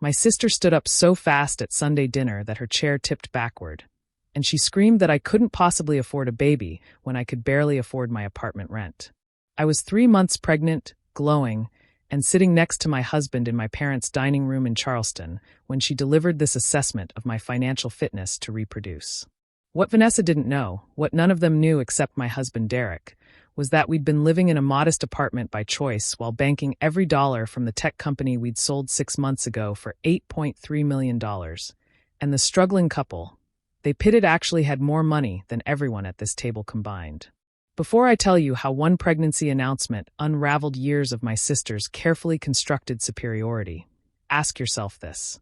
My sister stood up so fast at Sunday dinner that her chair tipped backward, and she screamed that I couldn't possibly afford a baby when I could barely afford my apartment rent. I was 3 months pregnant, glowing, and sitting next to my husband in my parents' dining room in Charleston when she delivered this assessment of my financial fitness to reproduce. What Vanessa didn't know, what none of them knew except my husband Derek, was that we'd been living in a modest apartment by choice while banking every dollar from the tech company we'd sold 6 months ago for $8.3 million. And the struggling couple, they pitted, actually had more money than everyone at this table combined. Before I tell you how one pregnancy announcement unraveled years of my sister's carefully constructed superiority, ask yourself this.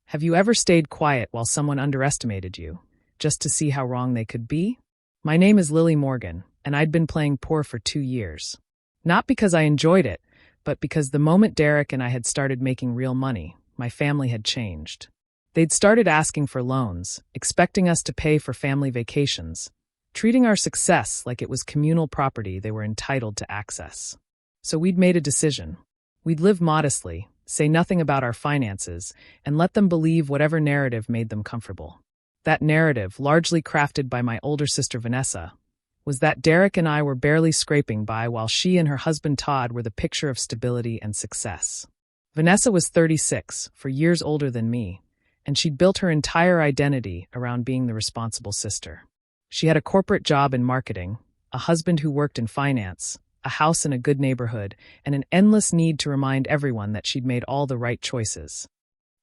Have you ever stayed quiet while someone underestimated you, just to see how wrong they could be? My name is Lily Morgan, and I'd been playing poor for 2 years. Not because I enjoyed it, but because the moment Derek and I had started making real money, my family had changed. They'd started asking for loans, expecting us to pay for family vacations, treating our success like it was communal property they were entitled to access. So we'd made a decision. We'd live modestly, say nothing about our finances, and let them believe whatever narrative made them comfortable. That narrative, largely crafted by my older sister Vanessa, was that Derek and I were barely scraping by while she and her husband Todd were the picture of stability and success. Vanessa was 36, 4 years older than me, and she'd built her entire identity around being the responsible sister. She had a corporate job in marketing, a husband who worked in finance, a house in a good neighborhood, and an endless need to remind everyone that she'd made all the right choices.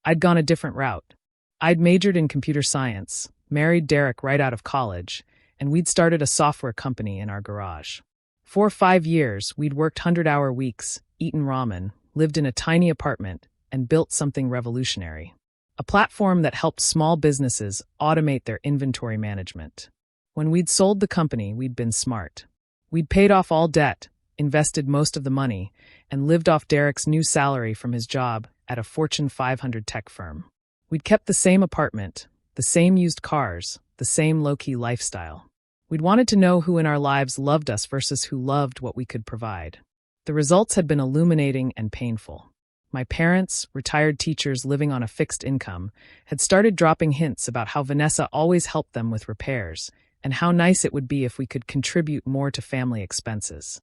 I'd gone a different route. I'd majored in computer science, married Derek right out of college, and we'd started a software company in our garage. For 5 years, we'd worked 100-hour weeks, eaten ramen, lived in a tiny apartment, and built something revolutionary. A platform that helped small businesses automate their inventory management. When we'd sold the company, we'd been smart. We'd paid off all debt, invested most of the money, and lived off Derek's new salary from his job at a Fortune 500 tech firm. We'd kept the same apartment, the same used cars, the same low-key lifestyle. We'd wanted to know who in our lives loved us versus who loved what we could provide. The results had been illuminating and painful. My parents, retired teachers living on a fixed income, had started dropping hints about how Vanessa always helped them with repairs, and how nice it would be if we could contribute more to family expenses.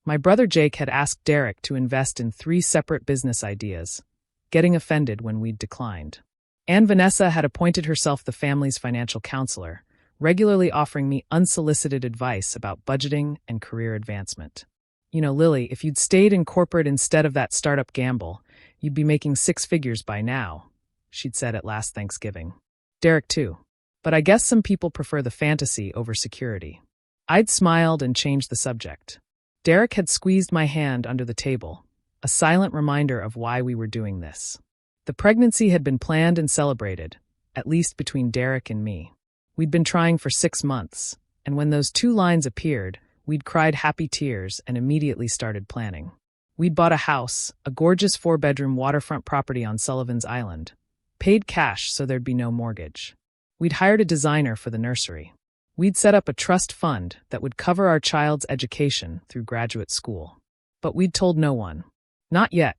My brother Jake had asked Derek to invest in 3 separate business ideas, getting offended when we'd declined. And Vanessa had appointed herself the family's financial counselor, regularly offering me unsolicited advice about budgeting and career advancement. You know, Lily, if you'd stayed in corporate instead of that startup gamble, you'd be making 6 figures by now, she'd said at last Thanksgiving. Derek too. But I guess some people prefer the fantasy over security. I'd smiled and changed the subject. Derek had squeezed my hand under the table, a silent reminder of why we were doing this. The pregnancy had been planned and celebrated, at least between Derek and me. We'd been trying for 6 months, and when those 2 lines appeared, we'd cried happy tears and immediately started planning. We'd bought a house, a gorgeous 4-bedroom waterfront property on Sullivan's Island, paid cash so there'd be no mortgage. We'd hired a designer for the nursery. We'd set up a trust fund that would cover our child's education through graduate school. But we'd told no one. Not yet.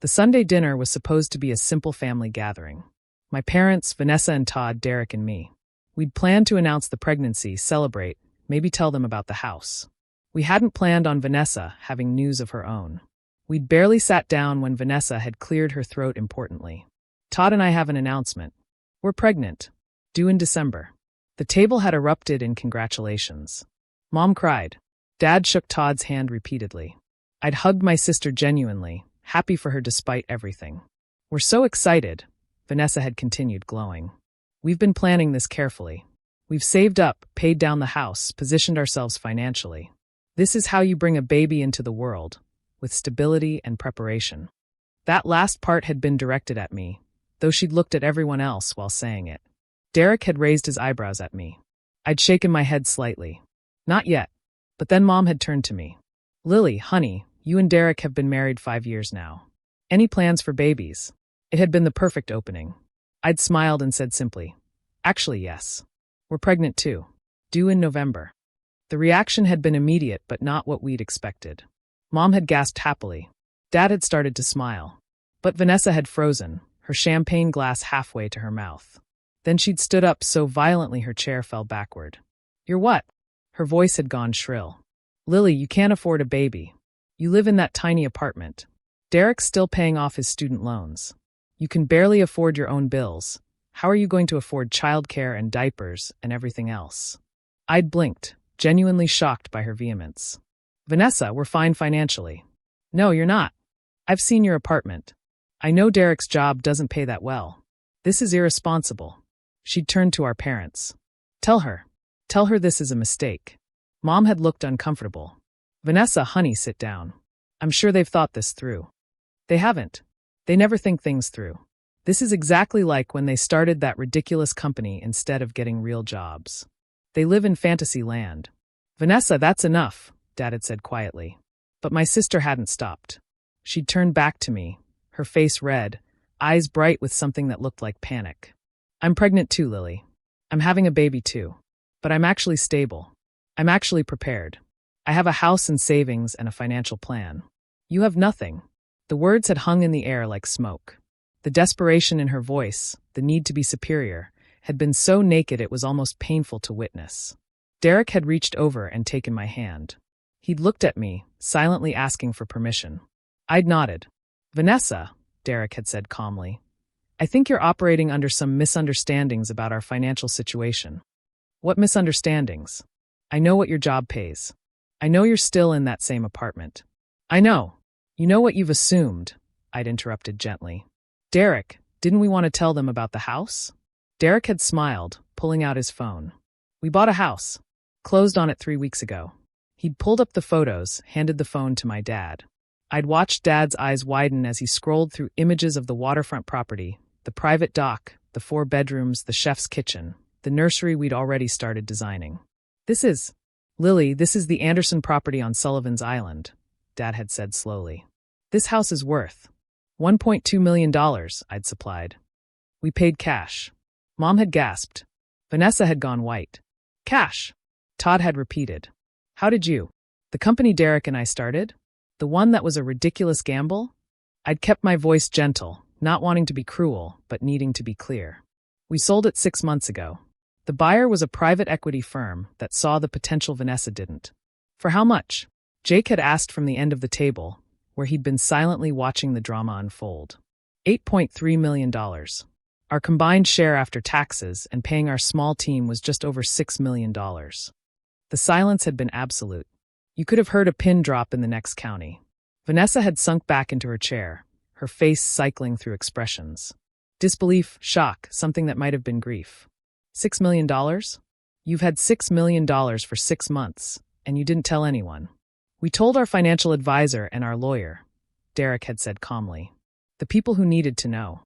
The Sunday dinner was supposed to be a simple family gathering. My parents, Vanessa and Todd, Derek and me. We'd planned to announce the pregnancy, celebrate, maybe tell them about the house. We hadn't planned on Vanessa having news of her own. We'd barely sat down when Vanessa had cleared her throat importantly. Todd and I have an announcement. We're pregnant. Due in December. The table had erupted in congratulations. Mom cried. Dad shook Todd's hand repeatedly. I'd hugged my sister genuinely, happy for her despite everything. We're so excited, Vanessa had continued, glowing. We've been planning this carefully. We've saved up, paid down the house, positioned ourselves financially. This is how you bring a baby into the world, with stability and preparation. That last part had been directed at me, though she'd looked at everyone else while saying it. Derek had raised his eyebrows at me. I'd shaken my head slightly. Not yet. But then Mom had turned to me. Lily, honey, you and Derek have been married 5 years now. Any plans for babies? It had been the perfect opening. I'd smiled and said simply, actually, yes. We're pregnant too. Due in November. The reaction had been immediate but not what we'd expected. Mom had gasped happily. Dad had started to smile. But Vanessa had frozen, her champagne glass halfway to her mouth. Then she'd stood up so violently her chair fell backward. "You're what?" Her voice had gone shrill. "Lily, you can't afford a baby. You live in that tiny apartment. Derek's still paying off his student loans. You can barely afford your own bills. How are you going to afford childcare and diapers and everything else?" I'd blinked, genuinely shocked by her vehemence. "Vanessa, we're fine financially." "No, you're not. I've seen your apartment. I know Derek's job doesn't pay that well. This is irresponsible." She'd turned to our parents. Tell her this is a mistake." Mom had looked uncomfortable. "Vanessa, honey, sit down. I'm sure they've thought this through." "They haven't. They never think things through. This is exactly like when they started that ridiculous company instead of getting real jobs. They live in fantasy land." "Vanessa, that's enough," Dad had said quietly. But my sister hadn't stopped. She'd turned back to me, her face red, eyes bright with something that looked like panic. "I'm pregnant too, Lily. I'm having a baby too. But I'm actually stable. I'm actually prepared. I have a house and savings and a financial plan. You have nothing." The words had hung in the air like smoke. The desperation in her voice, the need to be superior, had been so naked it was almost painful to witness. Derek had reached over and taken my hand. He'd looked at me, silently asking for permission. I'd nodded. "Vanessa," Derek had said calmly, "I think you're operating under some misunderstandings about our financial situation." "What misunderstandings?" "I know what your job pays. I know you're still in that same apartment." "I know. You know what you've assumed," I'd interrupted gently. "Derek, didn't we want to tell them about the house?" Derek had smiled, pulling out his phone. "We bought a house. Closed on it 3 weeks ago." He'd pulled up the photos, handed the phone to my dad. I'd watched Dad's eyes widen as he scrolled through images of the waterfront property, the private dock, the 4 bedrooms, the chef's kitchen, the nursery we'd already started designing. Lily, this is the Anderson property on Sullivan's Island," Dad had said slowly. "This house is worth $1.2 million, I'd supplied. We paid cash." Mom had gasped. Vanessa had gone white. "Cash?" Todd had repeated. "How did you? The company Derek and I started? The one that was a ridiculous gamble?" I'd kept my voice gentle, not wanting to be cruel, but needing to be clear. "We sold it 6 months ago. The buyer was a private equity firm that saw the potential Vanessa didn't." "For how much?" Jake had asked from the end of the table, where he'd been silently watching the drama unfold. $8.3 million. Our combined share after taxes and paying our small team was just over $6 million. The silence had been absolute. You could have heard a pin drop in the next county. Vanessa had sunk back into her chair, her face cycling through expressions. Disbelief, shock, something that might have been grief. $6 million? You've had $6 million for 6 months, and you didn't tell anyone. We told our financial advisor and our lawyer, Derek had said calmly. The people who needed to know.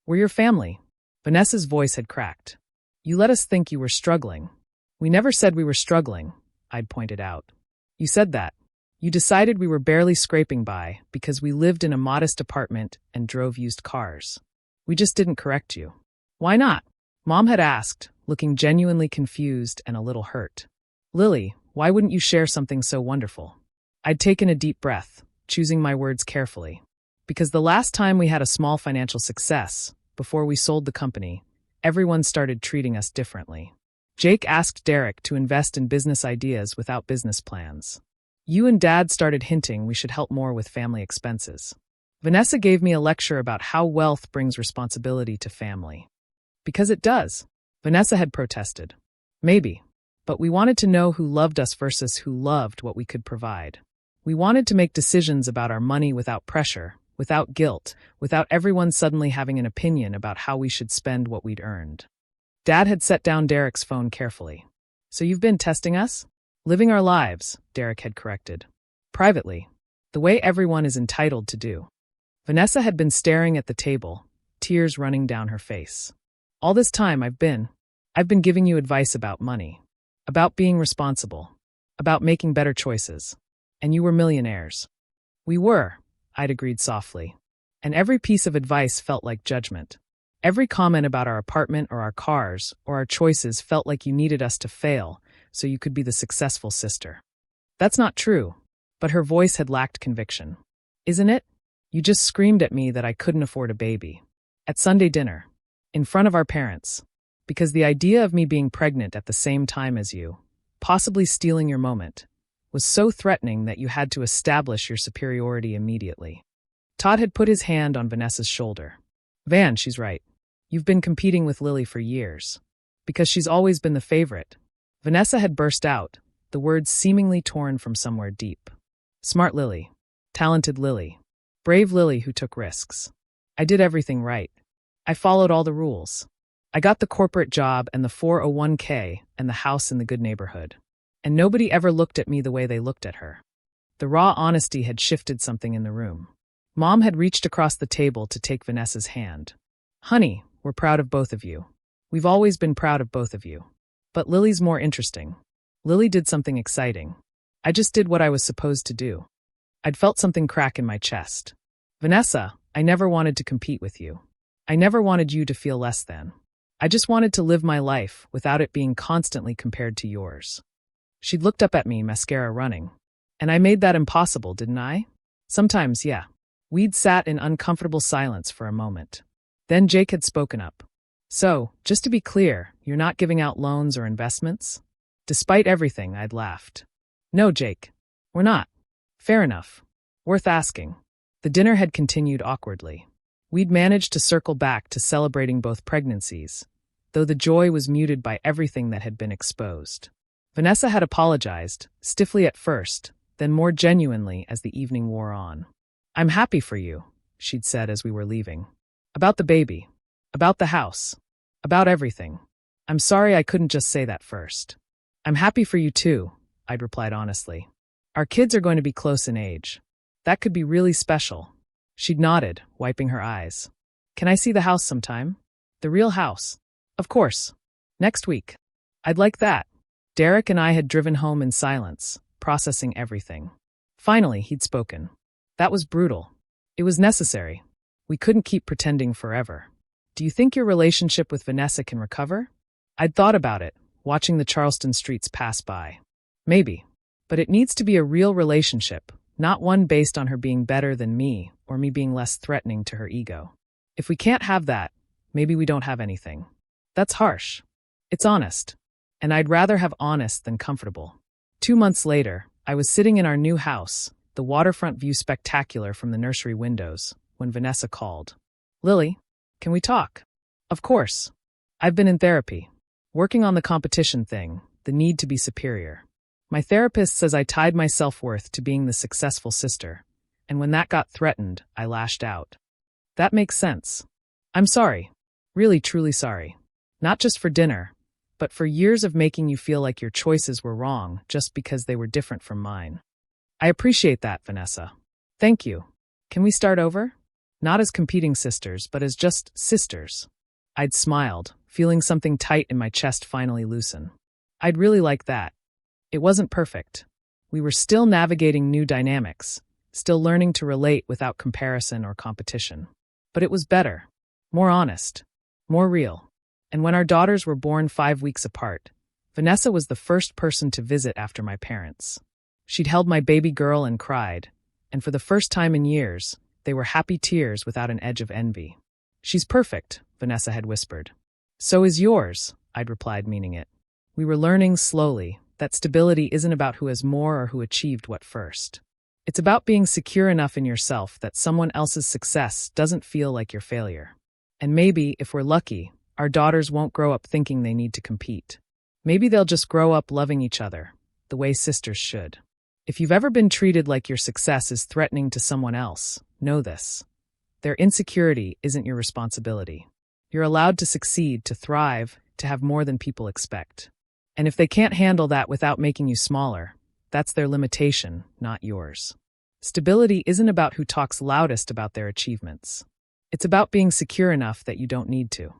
We're your family. Vanessa's voice had cracked. You let us think you were struggling. We never said we were struggling, I'd pointed out. You said that. You decided we were barely scraping by because we lived in a modest apartment and drove used cars. We just didn't correct you. Why not? Mom had asked, looking genuinely confused and a little hurt. Lily, why wouldn't you share something so wonderful? I'd taken a deep breath, choosing my words carefully. Because the last time we had a small financial success, before we sold the company, everyone started treating us differently. Jake asked Derek to invest in business ideas without business plans. You and Dad started hinting we should help more with family expenses. Vanessa gave me a lecture about how wealth brings responsibility to family. Because it does, Vanessa had protested. Maybe. But we wanted to know who loved us versus who loved what we could provide. We wanted to make decisions about our money without pressure, without guilt, without everyone suddenly having an opinion about how we should spend what we'd earned. Dad had set down Derek's phone carefully. So you've been testing us? Living our lives, Derek had corrected. Privately. The way everyone is entitled to do. Vanessa had been staring at the table, tears running down her face. All this time I've been giving you advice about money. About being responsible. About making better choices. And you were millionaires. We were, I'd agreed softly. And every piece of advice felt like judgment. Every comment about our apartment or our cars or our choices felt like you needed us to fail so you could be the successful sister. That's not true, but her voice had lacked conviction. Isn't it? You just screamed at me that I couldn't afford a baby. At Sunday dinner. In front of our parents. Because the idea of me being pregnant at the same time as you, possibly stealing your moment, was so threatening that you had to establish your superiority immediately. Todd had put his hand on Vanessa's shoulder. Van, she's right. You've been competing with Lily for years. Because she's always been the favorite. Vanessa had burst out, the words seemingly torn from somewhere deep. Smart Lily. Talented Lily. Brave Lily who took risks. I did everything right. I followed all the rules. I got the corporate job and the 401k and the house in the good neighborhood. And nobody ever looked at me the way they looked at her. The raw honesty had shifted something in the room. Mom had reached across the table to take Vanessa's hand. Honey, we're proud of both of you. We've always been proud of both of you. But Lily's more interesting. Lily did something exciting. I just did what I was supposed to do. I'd felt something crack in my chest. Vanessa, I never wanted to compete with you. I never wanted you to feel less than. I just wanted to live my life without it being constantly compared to yours. She'd looked up at me, mascara running. And I made that impossible, didn't I? Sometimes, yeah. We'd sat in uncomfortable silence for a moment. Then Jake had spoken up. So, just to be clear, you're not giving out loans or investments? Despite everything, I'd laughed. No, Jake. We're not. Fair enough. Worth asking. The dinner had continued awkwardly. We'd managed to circle back to celebrating both pregnancies, though the joy was muted by everything that had been exposed. Vanessa had apologized, stiffly at first, then more genuinely as the evening wore on. I'm happy for you, she'd said as we were leaving. About the baby. About the house. About everything. I'm sorry I couldn't just say that first. I'm happy for you too, I'd replied honestly. Our kids are going to be close in age. That could be really special. She'd nodded, wiping her eyes. Can I see the house sometime? The real house. Of course. Next week. I'd like that. Derek and I had driven home in silence, processing everything. Finally, he'd spoken. That was brutal. It was necessary. We couldn't keep pretending forever. Do you think your relationship with Vanessa can recover? I'd thought about it, watching the Charleston streets pass by. Maybe. But it needs to be a real relationship, not one based on her being better than me or me being less threatening to her ego. If we can't have that, maybe we don't have anything. That's harsh. It's honest. And I'd rather have honest than comfortable. 2 months later, I was sitting in our new house, the waterfront view spectacular from the nursery windows, when Vanessa called. Lily, can we talk? Of course. I've been in therapy, working on the competition thing, the need to be superior. My therapist says I tied my self-worth to being the successful sister, and when that got threatened, I lashed out. That makes sense. I'm sorry. Really, truly sorry. Not just for dinner, but for years of making you feel like your choices were wrong just because they were different from mine. I appreciate that, Vanessa. Thank you. Can we start over? Not as competing sisters, but as just sisters. I'd smiled, feeling something tight in my chest finally loosen. I'd really like that. It wasn't perfect. We were still navigating new dynamics, still learning to relate without comparison or competition. But it was better, more honest, more real. And when our daughters were born 5 weeks apart, Vanessa was the first person to visit after my parents. She'd held my baby girl and cried, and for the first time in years, they were happy tears without an edge of envy. She's perfect, Vanessa had whispered. So is yours, I'd replied, meaning it. We were learning slowly that stability isn't about who has more or who achieved what first. It's about being secure enough in yourself that someone else's success doesn't feel like your failure. And maybe, if we're lucky, our daughters won't grow up thinking they need to compete. Maybe they'll just grow up loving each other, the way sisters should. If you've ever been treated like your success is threatening to someone else, know this. Their insecurity isn't your responsibility. You're allowed to succeed, to thrive, to have more than people expect. And if they can't handle that without making you smaller, that's their limitation, not yours. Stability isn't about who talks loudest about their achievements. It's about being secure enough that you don't need to.